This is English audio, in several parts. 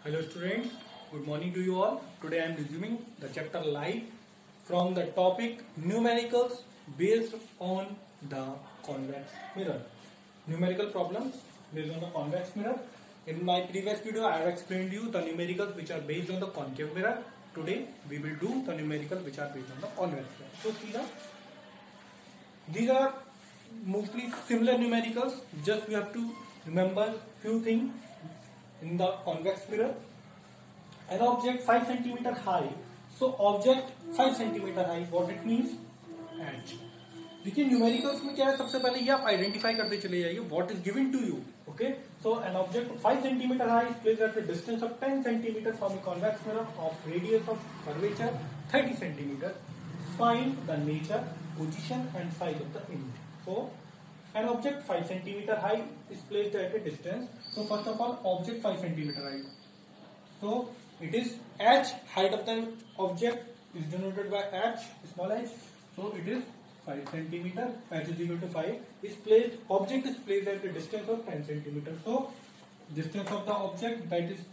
Hello students, good morning to you all. Today I am resuming the chapter live from the topic numericals based on the convex mirror. Numerical problems based on the convex mirror. In my previous video I have explained you the numericals which are based on the concave mirror. Today we will do the numericals which are based on the convex mirror. So see that these are mostly similar numericals, just we have to remember few things. In the convex mirror, an object 5 cm high. So object 5 cm high, what it means? H. देखिए numericals में क्या है, सबसे पहले ये आप identify करते चले जाइए what is given to you. Okay, so an object 5 cm high is placed at a distance of 10 cm from a convex mirror of radius of curvature 30 cm. Find the nature, position and size of the image. So an object 5 cm high is placed at a distance. So first of all, object 5 cm high. So it is h, height of the object is denoted by h, small h. So it is 5 cm. H is equal to 5. Is placed. Object is placed at a distance of 10 cm. So distance of the object, that is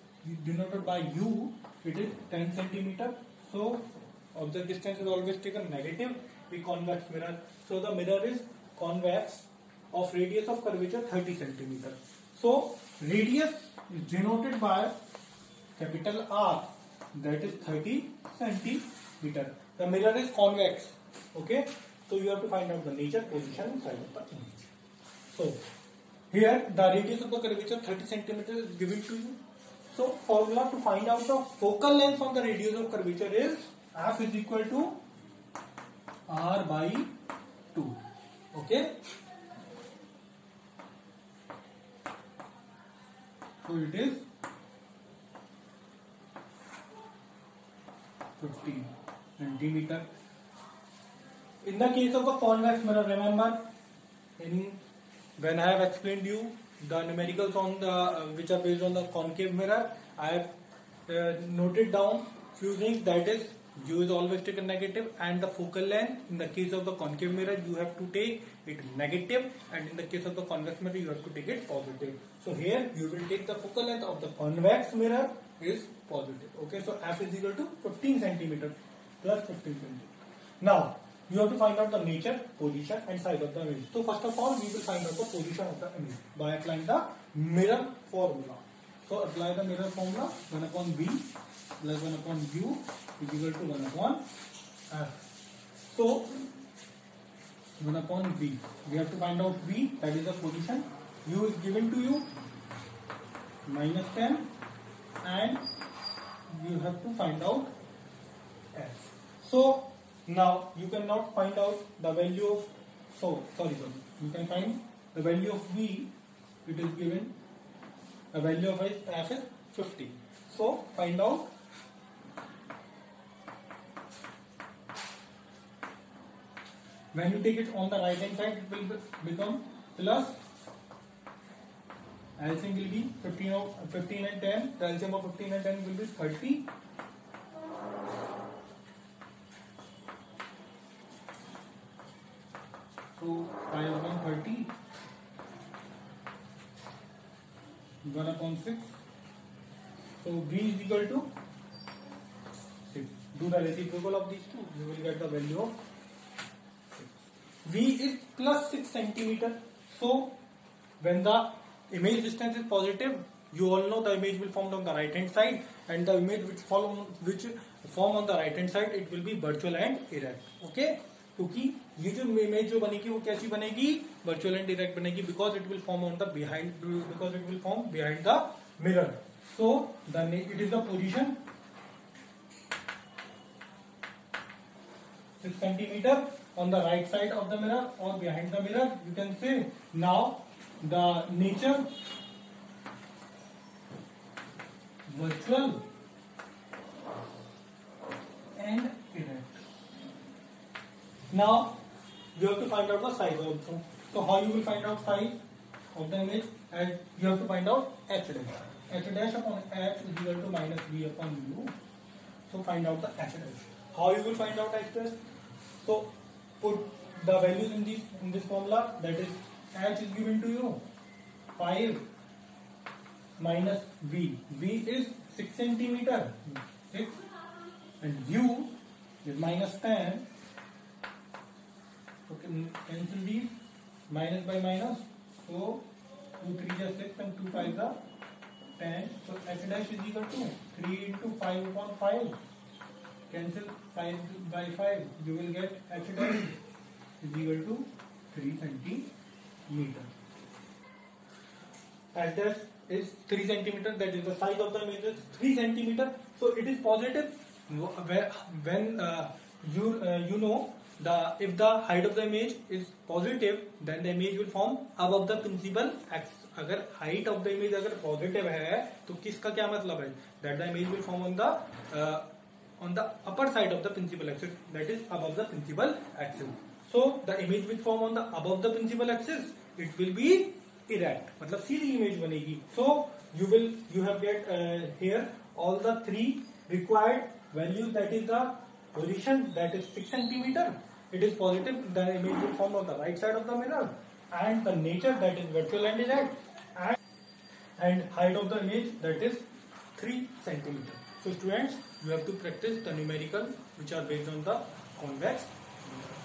denoted by u. It is 10 cm. So object distance is always taken negative. The convex mirror. So the mirror is convex of radius of curvature 30 cm. So radius is denoted by capital R, that is 30 cm. The mirror is convex. Okay, so you have to find out the nature, position and size of the image. So here the radius of the curvature 30 cm is given to you. So formula to find out the focal length on the radius of curvature is F is equal to R by 2. Okay, so it is 50 centimeter. In the case of a convex mirror, remember when I have explained you the numericals on the which are based on the concave mirror, I have noted down few things, that is u is always taken negative and the focal length in the case of the concave mirror you have to take it negative, and in the case of the convex mirror you have to take it positive. So here you will take the focal length of the convex mirror is positive. Okay, so F is equal to 15 cm plus 15 cm. Now you have to find out the nature, position and size of the image. So first of all we will find out the position of the image by applying the mirror formula. So apply the mirror formula, 1 upon V plus 1 upon U is equal to 1 upon F. So 1 upon V, we have to find out V, that is the position. U is given to you minus 10 and you have to find out F. So now you cannot find out the value of, you can find the value of V. It is given the value of F is 50. So find out when you take it on the right hand side, it will become plus. LCM will be 15 and 10. The LCM of 15 and 10 will be 30. So 5 upon 30, 1 upon 6. So V is equal to 6. Do the reciprocal of these two, you will get the value of 6. V is plus 6 cm. So when the image distance is positive, you all know the image will form on the right hand side, and the image which form on the right hand side, it will be virtual and erect. Okay, क्योंकि ये जो image जो बनेगी वो कैसी बनेगी, virtual and direct बनेगी, because it will form behind the mirror. So it is the position 6 cm on the right side of the mirror or behind the mirror, you can say. Now the nature, virtual and erect. Now you have to find out the size also. So how you will find out size of the image? And you have to find out h dash. H dash upon h is equal to minus v upon u. So find out the h dash. How you will find out h dash? So put the values in this formula, that is h is given to you 5 minus v. V is 6 centimeter, 6, and u is minus 10. So cancel these, minus by minus, so 2 3 is 6 and 2 5 is 10. So h dash is equal to 3 into 5 upon 5. Cancel 5 by 5, you will get h dash is equal to 3 centimeter. H dash is 3 centimeter, that is the size of the image is 3 centimeter. So it is positive when you know if the height of the image is positive, then the image will form above the principal axis. अगर height of the image अगर positive है तो किसका क्या मतलब है? That the image will form on the upper side of the principal axis, that is above the principal axis. So the image will form on the above the principal axis. It will be erect, मतलब सीधी image बनेगी. So you have get here all the three required values, that is the position, that is 6 centimeter. It is positive, the image will form on the right side of the mirror, and the nature, that is vertical and erect, and height of the image, that is 3 centimeter. So students, you have to practice the numerical which are based on the convex mirror.